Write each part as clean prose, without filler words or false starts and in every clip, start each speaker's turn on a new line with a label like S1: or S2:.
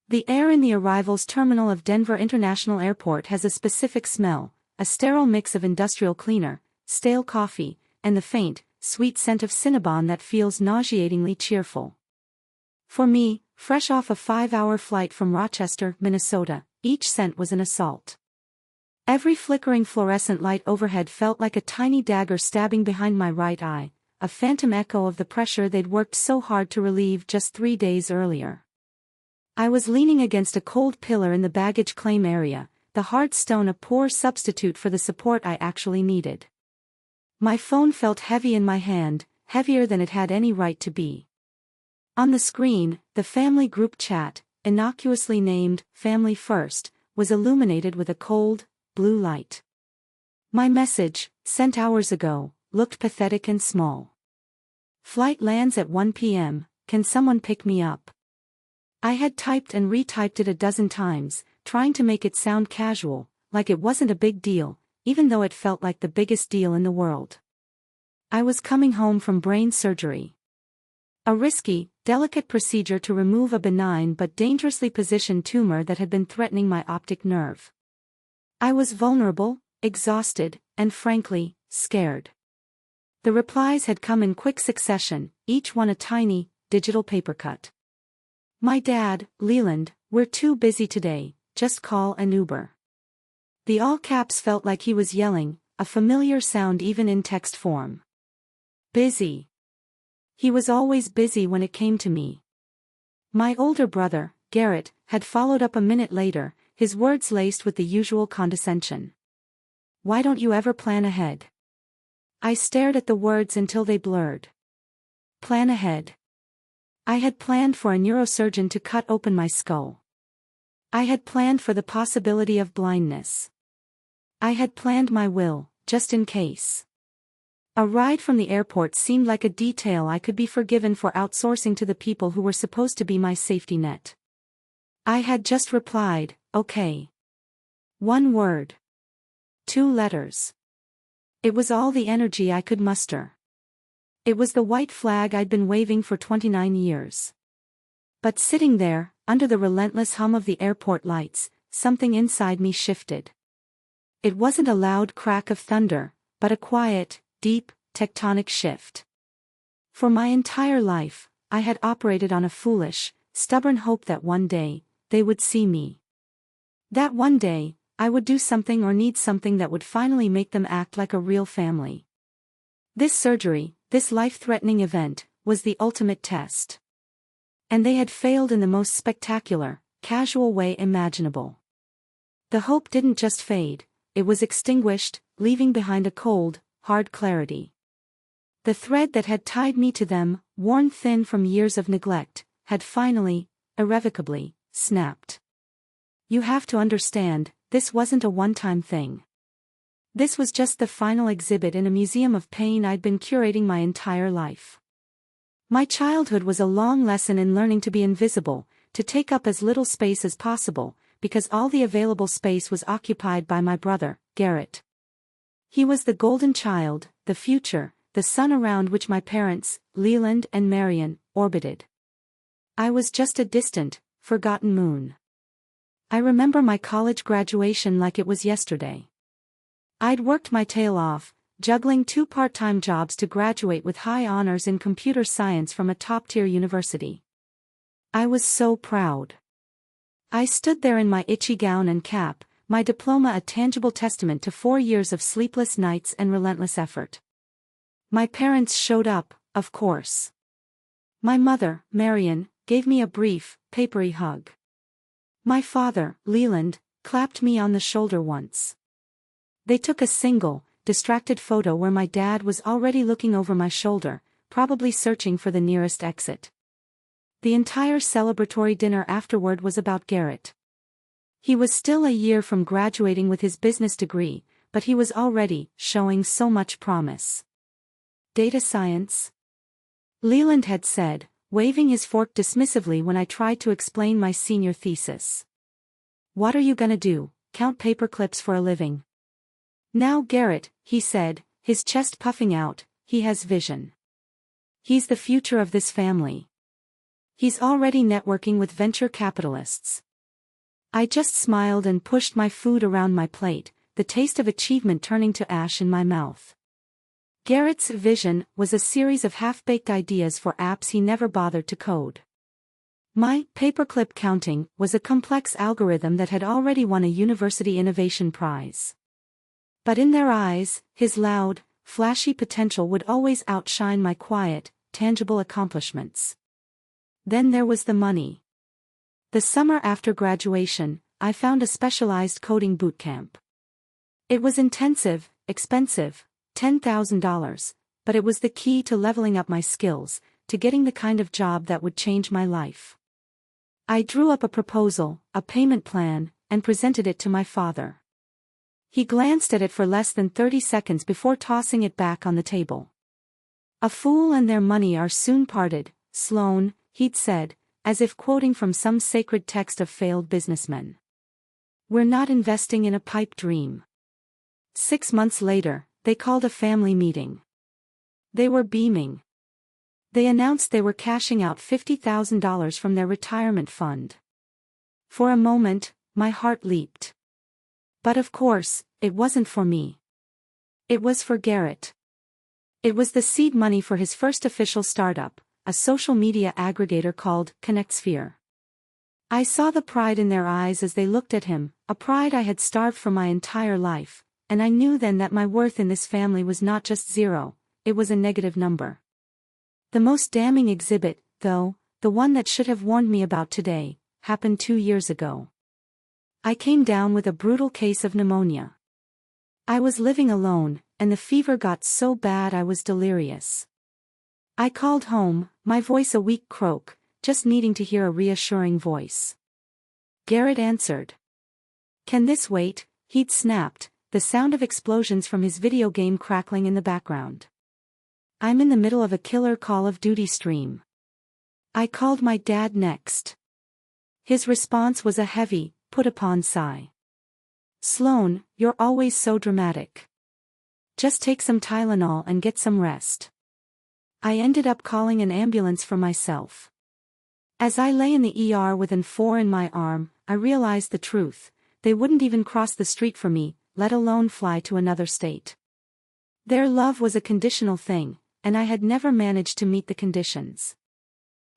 S1: The air in the arrivals terminal of Denver International Airport has a specific smell, a sterile mix of industrial cleaner, stale coffee, and the faint, sweet scent of Cinnabon that feels nauseatingly cheerful. For me, fresh off a 5-hour flight from Rochester, Minnesota, each scent was an assault. Every flickering fluorescent light overhead felt like a tiny dagger stabbing behind my right eye, a phantom echo of the pressure they'd worked so hard to relieve just 3 days earlier. I was leaning against a cold pillar in the baggage claim area, the hard stone a poor substitute for the support I actually needed. My phone felt heavy in my hand, heavier than it had any right to be. On the screen, the family group chat, innocuously named Family First, was illuminated with a cold, blue light. My message, sent hours ago, looked pathetic and small. Flight lands at 1 p.m., can someone pick me up? I had typed and retyped it a dozen times, trying to make it sound casual, like it wasn't a big deal, even though it felt like the biggest deal in the world. I was coming home from brain surgery. A risky, delicate procedure to remove a benign but dangerously positioned tumor that had been threatening my optic nerve. I was vulnerable, exhausted, and frankly, scared. The replies had come in quick succession, each one a tiny, digital papercut. My dad, Leland, we're too busy today, just call an Uber. The all caps felt like he was yelling, a familiar sound even in text form. Busy. He was always busy when it came to me. My older brother, Garrett, had followed up a minute later, his words laced with the usual condescension. Why don't you ever plan ahead? I stared at the words until they blurred. Plan ahead. I had planned for a neurosurgeon to cut open my skull. I had planned for the possibility of blindness. I had planned my will, just in case. A ride from the airport seemed like a detail I could be forgiven for outsourcing to the people who were supposed to be my safety net. I had just replied, okay. 1 word. 2 letters. It was all the energy I could muster. It was the white flag I'd been waving for 29 years. But sitting there, under the relentless hum of the airport lights, something inside me shifted. It wasn't a loud crack of thunder, but a quiet, deep, tectonic shift. For my entire life, I had operated on a foolish, stubborn hope that one day, they would see me. That one day, I would do something or need something that would finally make them act like a real family. This surgery, this life-threatening event, was the ultimate test. And they had failed in the most spectacular, casual way imaginable. The hope didn't just fade, it was extinguished, leaving behind a cold, hard clarity. The thread that had tied me to them, worn thin from years of neglect, had finally, irrevocably, snapped. You have to understand, this wasn't a one-time thing. This was just the final exhibit in a museum of pain I'd been curating my entire life. My childhood was a long lesson in learning to be invisible, to take up as little space as possible, because all the available space was occupied by my brother, Garrett. He was the golden child, the future, the sun around which my parents, Leland and Marion, orbited. I was just a distant, forgotten moon. I remember my college graduation like it was yesterday. I'd worked my tail off, juggling 2 part-time jobs to graduate with high honors in computer science from a top-tier university. I was so proud. I stood there in my itchy gown and cap, my diploma a tangible testament to 4 years of sleepless nights and relentless effort. My parents showed up, of course. My mother, Marion, gave me a brief, papery hug. My father, Leland, clapped me on the shoulder once. They took a single, distracted photo where my dad was already looking over my shoulder, probably searching for the nearest exit. The entire celebratory dinner afterward was about Garrett. He was still a year from graduating with his business degree, but he was already showing so much promise. Data science? Leland had said, waving his fork dismissively when I tried to explain my senior thesis. What are you gonna do, count paperclips for a living? Now Garrett, he said, his chest puffing out, he has vision. He's the future of this family. He's already networking with venture capitalists. I just smiled and pushed my food around my plate, the taste of achievement turning to ash in my mouth. Garrett's vision was a series of half-baked ideas for apps he never bothered to code. My paperclip counting was a complex algorithm that had already won a university innovation prize. But in their eyes, his loud, flashy potential would always outshine my quiet, tangible accomplishments. Then there was the money. The summer after graduation, I found a specialized coding bootcamp. It was intensive, expensive, $10,000, but it was the key to leveling up my skills, to getting the kind of job that would change my life. I drew up a proposal, a payment plan, and presented it to my father. He glanced at it for less than 30 seconds before tossing it back on the table. "A fool and their money are soon parted, Sloan," he'd said, as if quoting from some sacred text of failed businessmen. "We're not investing in a pipe dream." 6 months later, they called a family meeting. They were beaming. They announced they were cashing out $50,000 from their retirement fund. For a moment, my heart leaped. But of course, it wasn't for me. It was for Garrett. It was the seed money for his first official startup, a social media aggregator called ConnectSphere. I saw the pride in their eyes as they looked at him, a pride I had starved for my entire life, and I knew then that my worth in this family was not just zero, it was a negative number. The most damning exhibit, though, the one that should have warned me about today, happened 2 years ago. I came down with a brutal case of pneumonia. I was living alone, and the fever got so bad I was delirious. I called home, my voice a weak croak, just needing to hear a reassuring voice. Garrett answered. "Can this wait?" he'd snapped, the sound of explosions from his video game crackling in the background. "I'm in the middle of a killer Call of Duty stream." I called my dad next. His response was a heavy, put-upon sigh. "Sloan, you're always so dramatic. Just take some Tylenol and get some rest." I ended up calling an ambulance for myself. As I lay in the ER with an 4 in my arm, I realized the truth: they wouldn't even cross the street for me, let alone fly to another state. Their love was a conditional thing, and I had never managed to meet the conditions.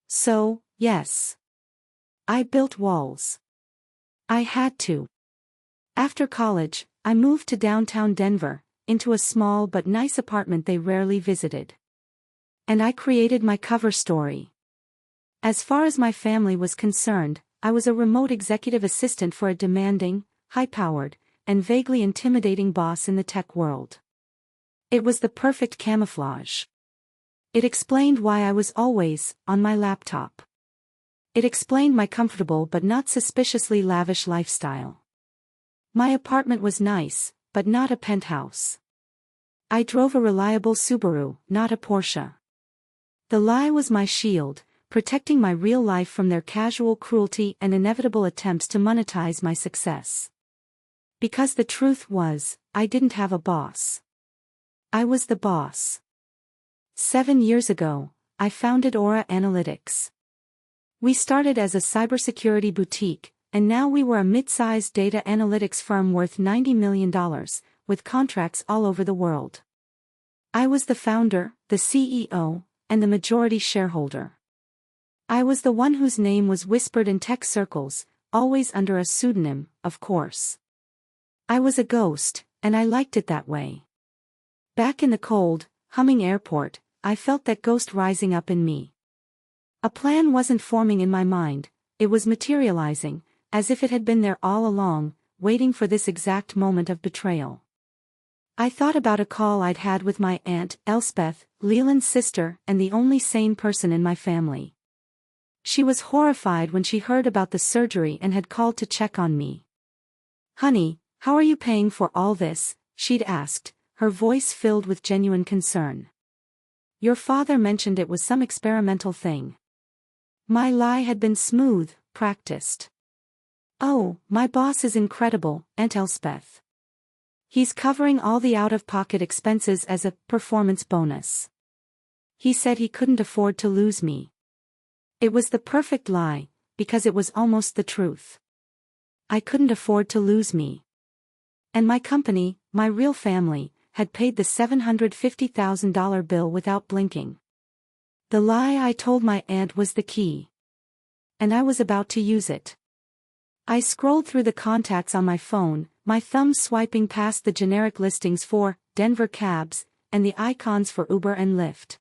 S1: So, yes. I built walls. I had to. After college, I moved to downtown Denver, into a small but nice apartment they rarely visited. And I created my cover story. As far as my family was concerned, I was a remote executive assistant for a demanding, high-powered, and vaguely intimidating boss in the tech world. It was the perfect camouflage. It explained why I was always on my laptop. It explained my comfortable but not suspiciously lavish lifestyle. My apartment was nice, but not a penthouse. I drove a reliable Subaru, not a Porsche. The lie was my shield, protecting my real life from their casual cruelty and inevitable attempts to monetize my success. Because the truth was, I didn't have a boss. I was the boss. 7 years ago, I founded Aura Analytics. We started as a cybersecurity boutique, and now we were a mid-sized data analytics firm worth $90 million, with contracts all over the world. I was the founder, the CEO, and the majority shareholder. I was the one whose name was whispered in tech circles, always under a pseudonym, of course. I was a ghost, and I liked it that way. Back in the cold, humming airport, I felt that ghost rising up in me. A plan wasn't forming in my mind, it was materializing, as if it had been there all along, waiting for this exact moment of betrayal. I thought about a call I'd had with my aunt, Elspeth, Leland's sister and the only sane person in my family. She was horrified when she heard about the surgery and had called to check on me. "Honey, how are you paying for all this?" she'd asked, her voice filled with genuine concern. "Your father mentioned it was some experimental thing." My lie had been smooth, practiced. "Oh, my boss is incredible, Aunt Elspeth. He's covering all the out-of-pocket expenses as a performance bonus. He said he couldn't afford to lose me." It was the perfect lie, because it was almost the truth. I couldn't afford to lose me. And my company, my real family, had paid the $750,000 bill without blinking. The lie I told my aunt was the key. And I was about to use it. I scrolled through the contacts on my phone, my thumb swiping past the generic listings for Denver cabs, and the icons for Uber and Lyft.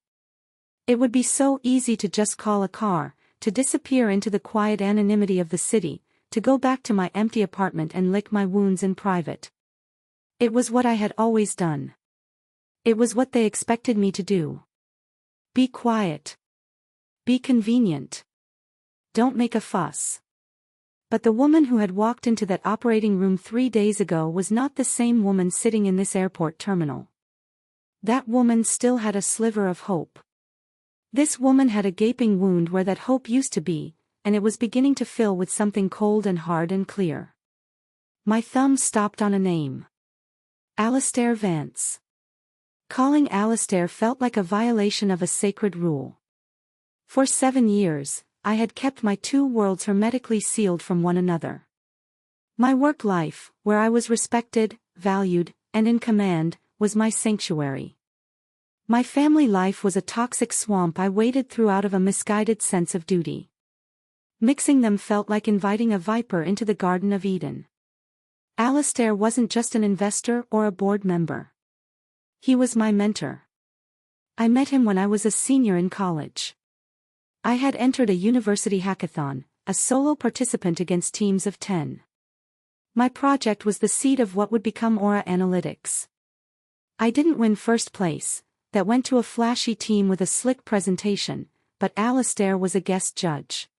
S1: It would be so easy to just call a car, to disappear into the quiet anonymity of the city, to go back to my empty apartment and lick my wounds in private. It was what I had always done. It was what they expected me to do. Be quiet. Be convenient. Don't make a fuss. But the woman who had walked into that operating room 3 days ago was not the same woman sitting in this airport terminal. That woman still had a sliver of hope. This woman had a gaping wound where that hope used to be, and it was beginning to fill with something cold and hard and clear. My thumb stopped on a name. Alistair Vance. Calling Alistair felt like a violation of a sacred rule. For 7 years, I had kept my two worlds hermetically sealed from one another. My work life, where I was respected, valued, and in command, was my sanctuary. My family life was a toxic swamp I waded through out of a misguided sense of duty. Mixing them felt like inviting a viper into the Garden of Eden. Alistair wasn't just an investor or a board member. He was my mentor. I met him when I was a senior in college. I had entered a university hackathon, a solo participant against teams of 10. My project was the seed of what would become Aura Analytics. I didn't win first place, that went to a flashy team with a slick presentation, but Alistair was a guest judge.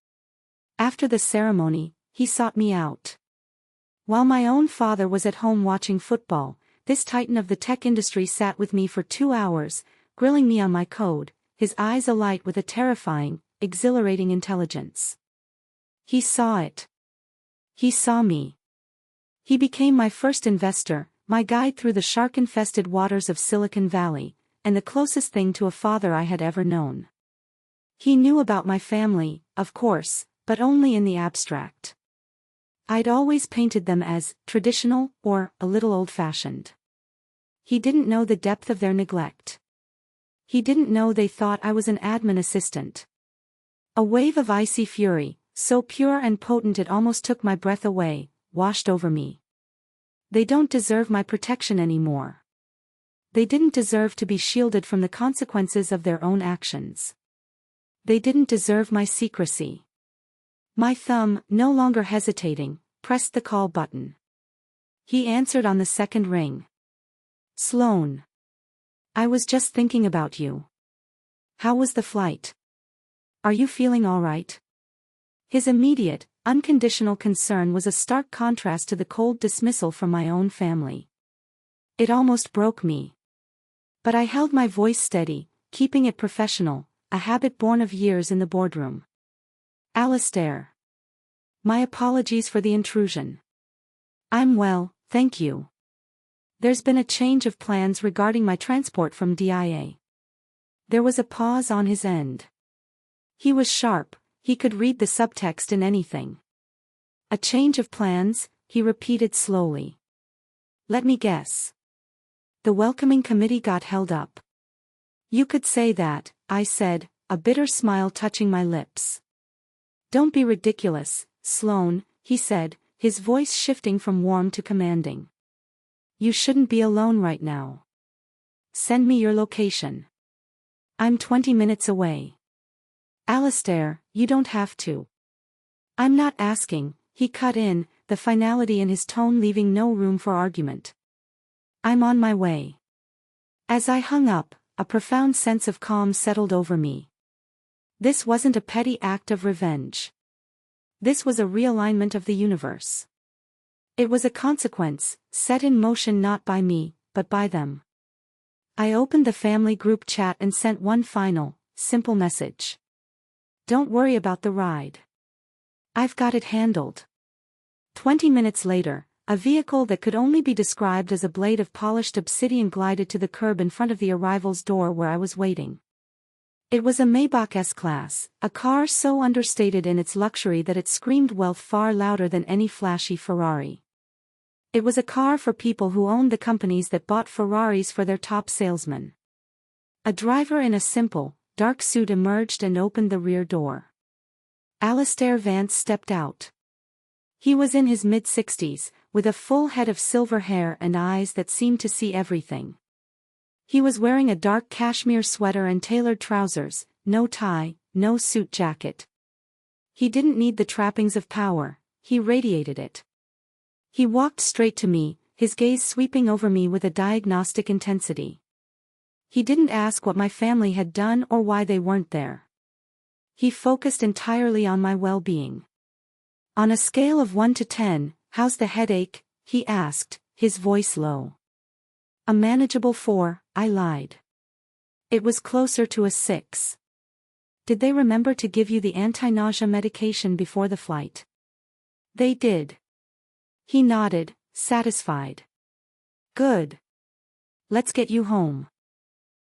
S1: After the ceremony, he sought me out. While my own father was at home watching football, this titan of the tech industry sat with me for 2 hours, grilling me on my code, his eyes alight with a terrifying, exhilarating intelligence. He saw it. He saw me. He became my first investor, my guide through the shark-infested waters of Silicon Valley, and the closest thing to a father I had ever known. He knew about my family, of course, but only in the abstract. I'd always painted them as traditional or a little old-fashioned. He didn't know the depth of their neglect. He didn't know they thought I was an admin assistant. A wave of icy fury, so pure and potent it almost took my breath away, washed over me. They don't deserve my protection anymore. They didn't deserve to be shielded from the consequences of their own actions. They didn't deserve my secrecy. My thumb, no longer hesitating, pressed the call button. He answered on the second ring. Sloan. I was just thinking about you. How was the flight? Are you feeling all right? His immediate, unconditional concern was a stark contrast to the cold dismissal from my own family. It almost broke me. But I held my voice steady, keeping it professional, a habit born of years in the boardroom. Alistair. My apologies for the intrusion. I'm well, thank you. There's been a change of plans regarding my transport from DIA. There was a pause on his end. He was sharp, he could read the subtext in anything. A change of plans, he repeated slowly. Let me guess. The welcoming committee got held up. You could say that, I said, a bitter smile touching my lips. Don't be ridiculous, Sloan, he said, his voice shifting from warm to commanding. You shouldn't be alone right now. Send me your location. I'm 20 minutes away. Alistair, you don't have to. I'm not asking, he cut in, the finality in his tone leaving no room for argument. I'm on my way. As I hung up, a profound sense of calm settled over me. This wasn't a petty act of revenge. This was a realignment of the universe. It was a consequence, set in motion not by me, but by them. I opened the family group chat and sent one final, simple message. Don't worry about the ride. I've got it handled. 20 minutes later, a vehicle that could only be described as a blade of polished obsidian glided to the curb in front of the arrival's door where I was waiting. It was a Maybach S-Class, a car so understated in its luxury that it screamed wealth far louder than any flashy Ferrari. It was a car for people who owned the companies that bought Ferraris for their top salesmen. A driver in a simple, dark suit emerged and opened the rear door. Alistair Vance stepped out. He was in his mid-60s, with a full head of silver hair and eyes that seemed to see everything. He was wearing a dark cashmere sweater and tailored trousers, no tie, no suit jacket. He didn't need the trappings of power, he radiated it. He walked straight to me, his gaze sweeping over me with a diagnostic intensity. He didn't ask what my family had done or why they weren't there. He focused entirely on my well-being. On a scale of 1 to 10, how's the headache? He asked, his voice low. A manageable 4, I lied. It was closer to a 6. Did they remember to give you the anti-nausea medication before the flight? They did. He nodded, satisfied. Good. Let's get you home.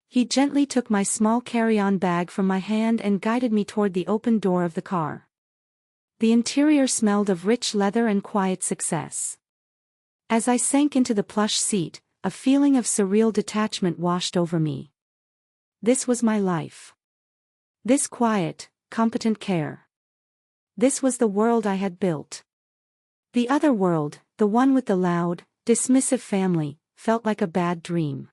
S1: He gently took my small carry-on bag from my hand and guided me toward the open door of the car. The interior smelled of rich leather and quiet success. As I sank into the plush seat, a feeling of surreal detachment washed over me. This was my life. This quiet, competent care. This was the world I had built. The other world, the one with the loud, dismissive family, felt like a bad dream.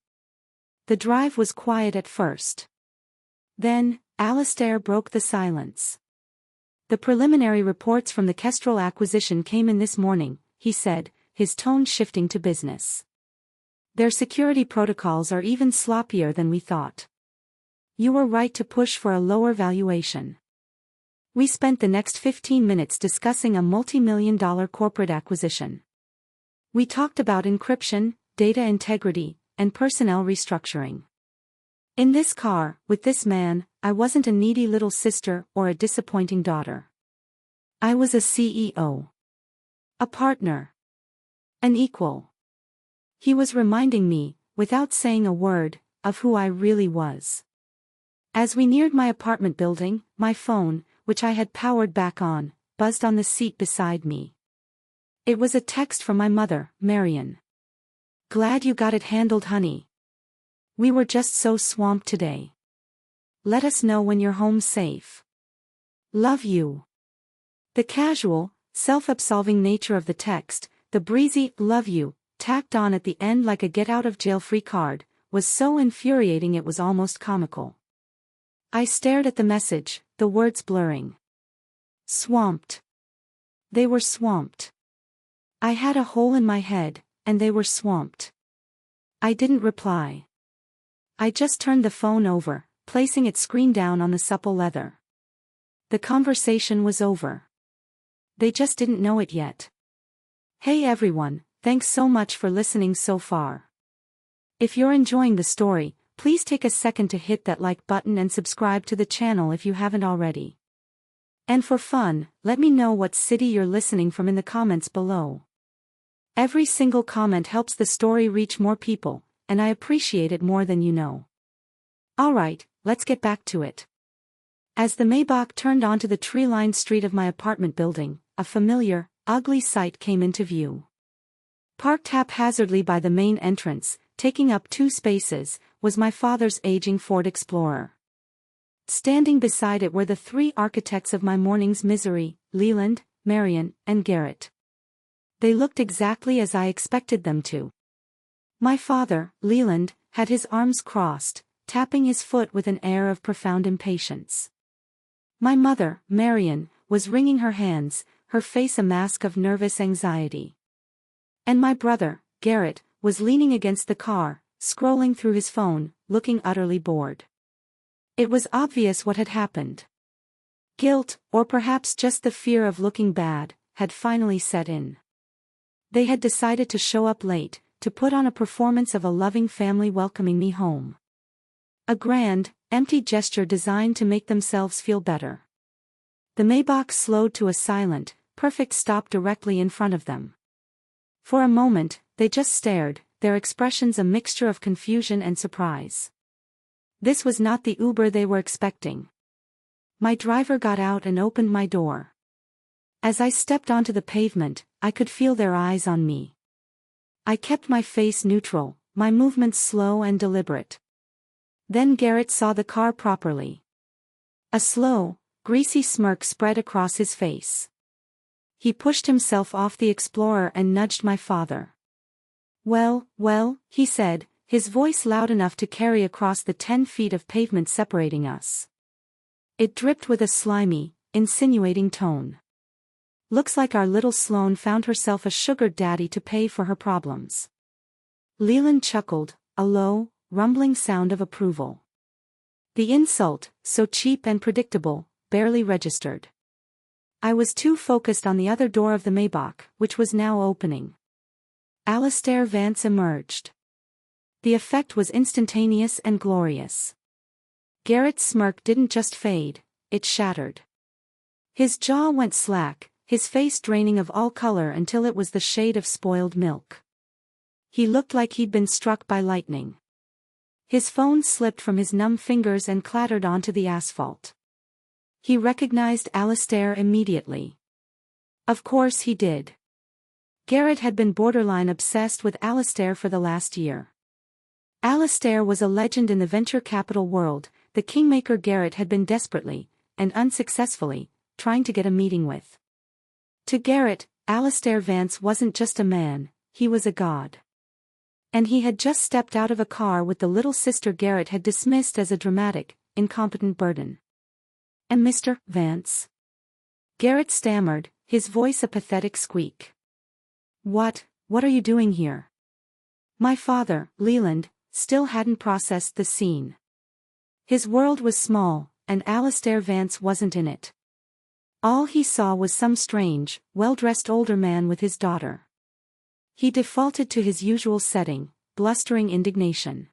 S1: The drive was quiet at first. Then, Alistair broke the silence. The preliminary reports from the Kestrel acquisition came in this morning, he said, his tone shifting to business. Their security protocols are even sloppier than we thought. You were right to push for a lower valuation. We spent the next 15 minutes discussing a multi-million-dollar corporate acquisition. We talked about encryption, data integrity, and personnel restructuring. In this car, with this man, I wasn't a needy little sister or a disappointing daughter. I was a CEO. A partner. An equal. He was reminding me, without saying a word, of who I really was. As we neared my apartment building, my phone, which I had powered back on, buzzed on the seat beside me. It was a text from my mother, Marion. Glad you got it handled, honey. We were just so swamped today. Let us know when you're home safe. Love you. The casual, self-absolving nature of the text, the breezy love you, tacked on at the end like a get-out-of-jail-free card, was so infuriating it was almost comical. I stared at the message, the words blurring. Swamped. They were swamped. I had a hole in my head, and they were swamped. I didn't reply. I just turned the phone over, placing its screen down on the supple leather. The conversation was over. They just didn't know it yet. Hey everyone, thanks so much for listening so far. If you're enjoying the story, please take a second to hit that like button and subscribe to the channel if you haven't already. And for fun, let me know what city you're listening from in the comments below. Every single comment helps the story reach more people, and I appreciate it more than you know. Alright, let's get back to it. As the Maybach turned onto the tree-lined street of my apartment building, a familiar, ugly sight came into view. Parked haphazardly by the main entrance, taking up 2 spaces, was my father's aging Ford Explorer. Standing beside it were the 3 architects of my morning's misery, Leland, Marion, and Garrett. They looked exactly as I expected them to. My father, Leland, had his arms crossed, tapping his foot with an air of profound impatience. My mother, Marion, was wringing her hands, her face a mask of nervous anxiety. And my brother, Garrett, was leaning against the car, scrolling through his phone, looking utterly bored. It was obvious what had happened. Guilt, or perhaps just the fear of looking bad, had finally set in. They had decided to show up late, to put on a performance of a loving family welcoming me home. A grand, empty gesture designed to make themselves feel better. The Maybach slowed to a silent, perfect stop directly in front of them. For a moment, they just stared, their expressions a mixture of confusion and surprise. This was not the Uber they were expecting. My driver got out and opened my door. As I stepped onto the pavement, I could feel their eyes on me. I kept my face neutral, my movements slow and deliberate. Then Garrett saw the car properly. A slow, greasy smirk spread across his face. He pushed himself off the Explorer and nudged my father. "Well, well," he said, his voice loud enough to carry across the 10 feet of pavement separating us. It dripped with a slimy, insinuating tone. "Looks like our little Sloane found herself a sugar daddy to pay for her problems." Leland chuckled, a low, rumbling sound of approval. The insult, so cheap and predictable, barely registered. I was too focused on the other door of the Maybach, which was now opening. Alistair Vance emerged. The effect was instantaneous and glorious. Garrett's smirk didn't just fade, it shattered. His jaw went slack, his face draining of all color until it was the shade of spoiled milk. He looked like he'd been struck by lightning. His phone slipped from his numb fingers and clattered onto the asphalt. He recognized Alistair immediately. Of course he did. Garrett had been borderline obsessed with Alistair for the last year. Alistair was a legend in the venture capital world, the kingmaker Garrett had been desperately, and unsuccessfully, trying to get a meeting with. To Garrett, Alistair Vance wasn't just a man, he was a god. And he had just stepped out of a car with the little sister Garrett had dismissed as a dramatic, incompetent burden. "And Mr. Vance?" Garrett stammered, his voice a pathetic squeak. What are you doing here?" My father, Leland, still hadn't processed the scene. His world was small, and Alistair Vance wasn't in it. All he saw was some strange, well-dressed older man with his daughter. He defaulted to his usual setting, blustering indignation.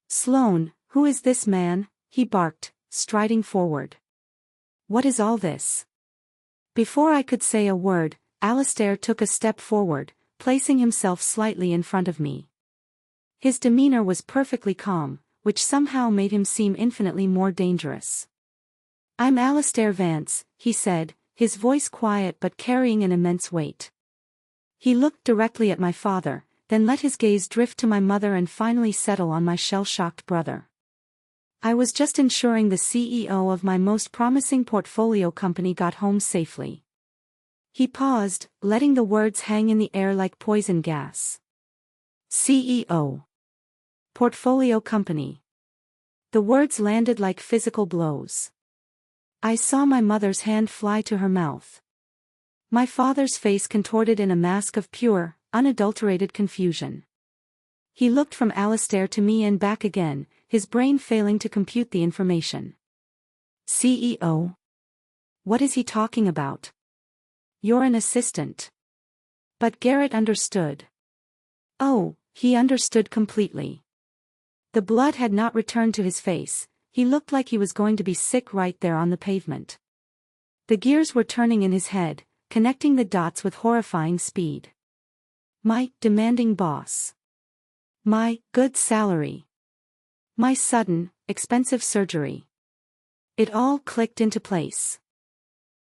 S1: "Sloane, who is this man?" he barked, striding forward. "What is all this?" Before I could say a word, Alistair took a step forward, placing himself slightly in front of me. His demeanor was perfectly calm, which somehow made him seem infinitely more dangerous. "I'm Alistair Vance," he said, his voice quiet but carrying an immense weight. He looked directly at my father, then let his gaze drift to my mother and finally settle on my shell-shocked brother. "I was just ensuring the CEO of my most promising portfolio company got home safely." He paused, letting the words hang in the air like poison gas. CEO. Portfolio company. The words landed like physical blows. I saw my mother's hand fly to her mouth. My father's face contorted in a mask of pure, unadulterated confusion. He looked from Alistair to me and back again, his brain failing to compute the information. "CEO? What is he talking about? You're an assistant." But Garrett understood. Oh, he understood completely. The blood had not returned to his face, he looked like he was going to be sick right there on the pavement. The gears were turning in his head, connecting the dots with horrifying speed. My demanding boss. My good salary. My sudden, expensive surgery. It all clicked into place.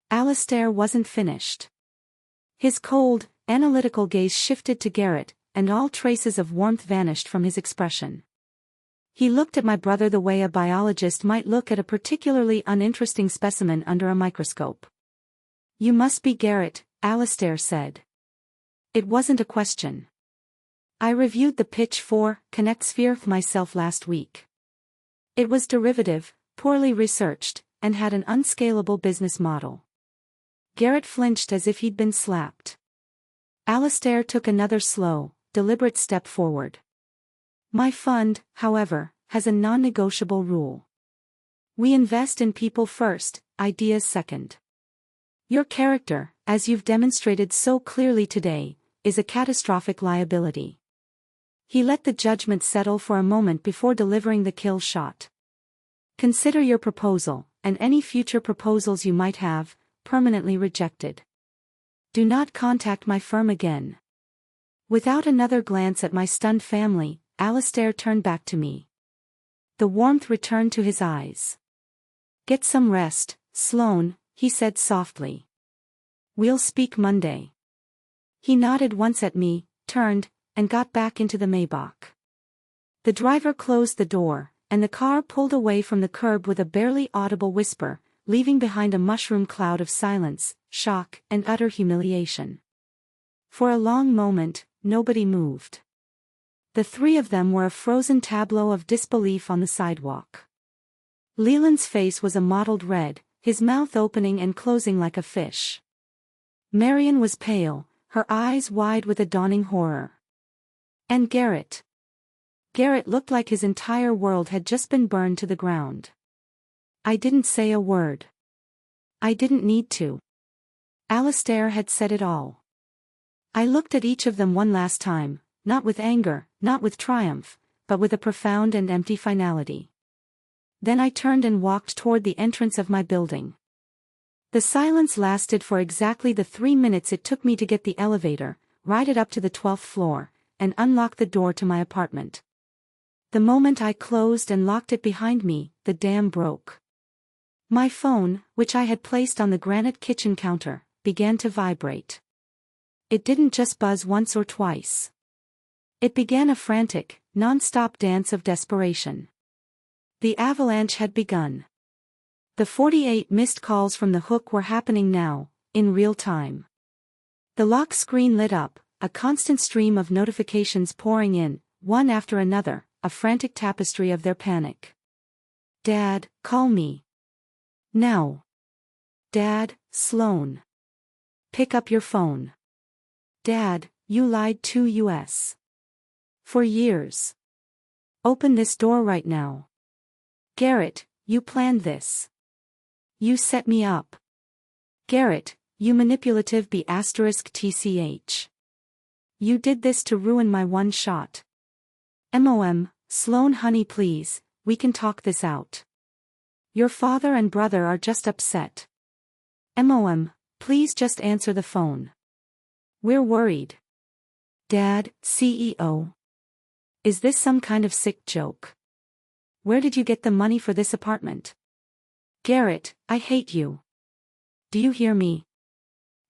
S1: Alistair wasn't finished. His cold, analytical gaze shifted to Garrett, and all traces of warmth vanished from his expression. He looked at my brother the way a biologist might look at a particularly uninteresting specimen under a microscope. "You must be Garrett," Alistair said. It wasn't a question. I reviewed the pitch for Connect Sphere myself last week. It was derivative, poorly researched, and had an unscalable business model. Garrett flinched as if he'd been slapped. Alistair took another slow, deliberate step forward. "My fund, however, has a non-negotiable rule. We invest in people first, ideas second. Your character, as you've demonstrated so clearly today, is a catastrophic liability." He let the judgment settle for a moment before delivering the kill shot. "Consider your proposal, and any future proposals you might have, permanently rejected. Do not contact my firm again." Without another glance at my stunned family, Alistair turned back to me. The warmth returned to his eyes. "Get some rest, Sloane," he said softly. "We'll speak Monday." He nodded once at me, turned, and got back into the Maybach. The driver closed the door, and the car pulled away from the curb with a barely audible whisper, leaving behind a mushroom cloud of silence, shock, and utter humiliation. For a long moment, nobody moved. The three of them were a frozen tableau of disbelief on the sidewalk. Leland's face was a mottled red, his mouth opening and closing like a fish. Marion was pale, her eyes wide with a dawning horror. And Garrett. Garrett looked like his entire world had just been burned to the ground. I didn't say a word. I didn't need to. Alistair had said it all. I looked at each of them one last time, not with anger, not with triumph, but with a profound and empty finality. Then I turned and walked toward the entrance of my building. The silence lasted for exactly the 3 minutes it took me to get the elevator, ride it up to the 12th floor, and unlock the door to my apartment. The moment I closed and locked it behind me, the dam broke. My phone, which I had placed on the granite kitchen counter, began to vibrate. It didn't just buzz once or twice. It began a frantic, non-stop dance of desperation. The avalanche had begun. The 48 missed calls from the hook were happening now, in real time. The lock screen lit up, a constant stream of notifications pouring in, one after another, a frantic tapestry of their panic. "Dad, call me. Now. Dad, Sloane. Pick up your phone. Dad, you lied to us. For years. Open this door right now. Garrett, you planned this. You set me up. Garrett, you manipulative *TCH. You did this to ruin my one shot. MOM, Sloane honey please, we can talk this out. Your father and brother are just upset. MOM, please just answer the phone. We're worried. Dad, CEO. Is this some kind of sick joke? Where did you get the money for this apartment? Garrett, I hate you. Do you hear me?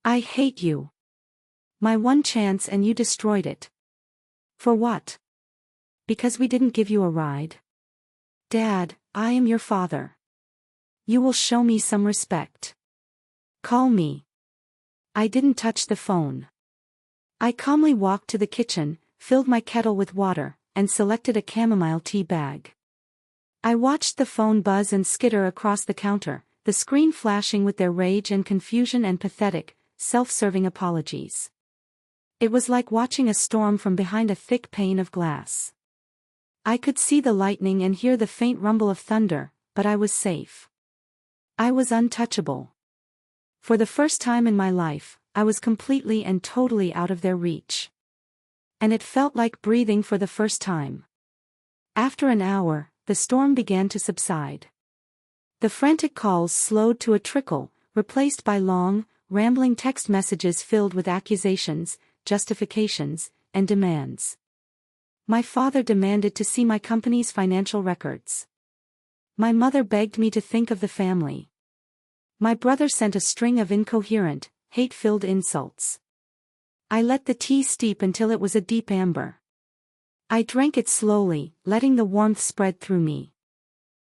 S1: I hate you. My one chance and you destroyed it. For what? Because we didn't give you a ride? Dad, I am your father. You will show me some respect. Call me. I didn't touch the phone. I calmly walked to the kitchen, filled my kettle with water, and selected a chamomile tea bag. I watched the phone buzz and skitter across the counter, the screen flashing with their rage and confusion and pathetic, self-serving apologies. It was like watching a storm from behind a thick pane of glass. I could see the lightning and hear the faint rumble of thunder, but I was safe. I was untouchable. For the first time in my life, I was completely and totally out of their reach. And it felt like breathing for the first time. After an hour, the storm began to subside. The frantic calls slowed to a trickle, replaced by long, rambling text messages filled with accusations, justifications, and demands. My father demanded to see my company's financial records. My mother begged me to think of the family. My brother sent a string of incoherent, hate-filled insults. I let the tea steep until it was a deep amber. I drank it slowly, letting the warmth spread through me.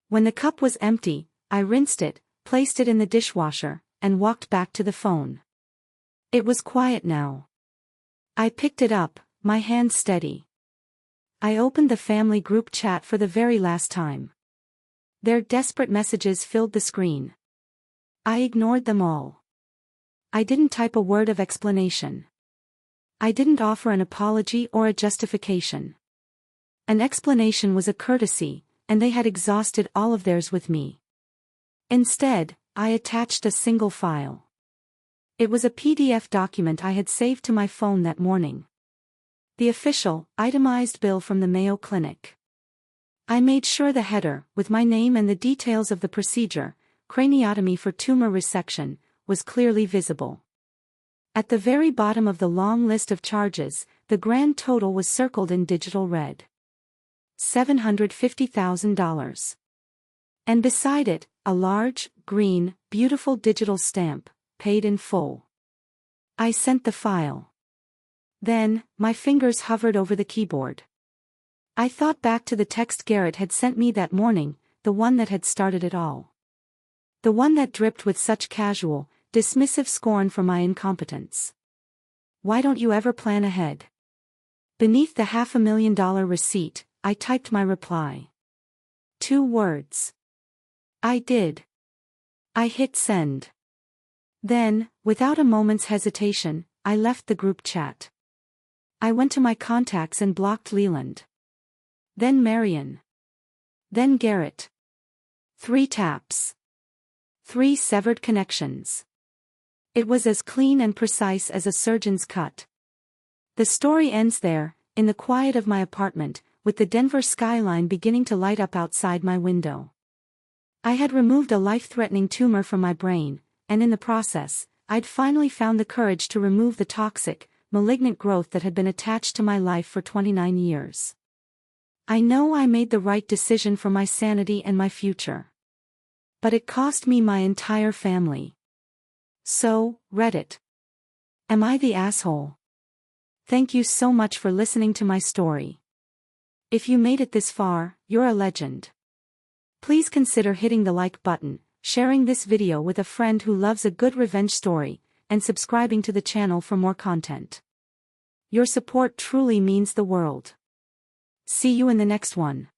S1: When the cup was empty, I rinsed it, placed it in the dishwasher, and walked back to the phone. It was quiet now. I picked it up, my hand steady. I opened the family group chat for the very last time. Their desperate messages filled the screen. I ignored them all. I didn't type a word of explanation. I didn't offer an apology or a justification. An explanation was a courtesy, and they had exhausted all of theirs with me. Instead, I attached a single file. It was a PDF document I had saved to my phone that morning. The official, itemized bill from the Mayo Clinic. I made sure the header, with my name and the details of the procedure, craniotomy for tumor resection, was clearly visible. At the very bottom of the long list of charges, the grand total was circled in digital red. $750,000. And beside it, a large, green, beautiful digital stamp, paid in full. I sent the file. Then, my fingers hovered over the keyboard. I thought back to the text Garrett had sent me that morning, the one that had started it all. The one that dripped with such casual, dismissive scorn for my incompetence. Why don't you ever plan ahead? Beneath the $500,000 receipt, I typed my reply. 2 words. I did. I hit send. Then, without a moment's hesitation, I left the group chat. I went to my contacts and blocked Leland. Then Marion. Then Garrett. 3 taps. 3 severed connections. It was as clean and precise as a surgeon's cut. The story ends there, in the quiet of my apartment, with the Denver skyline beginning to light up outside my window. I had removed a life-threatening tumor from my brain, and in the process, I'd finally found the courage to remove the toxic, malignant growth that had been attached to my life for 29 years. I know I made the right decision for my sanity and my future. But it cost me my entire family. So, Reddit. Am I the asshole? Thank you so much for listening to my story. If you made it this far, you're a legend. Please consider hitting the like button, sharing this video with a friend who loves a good revenge story, and subscribing to the channel for more content. Your support truly means the world. See you in the next one.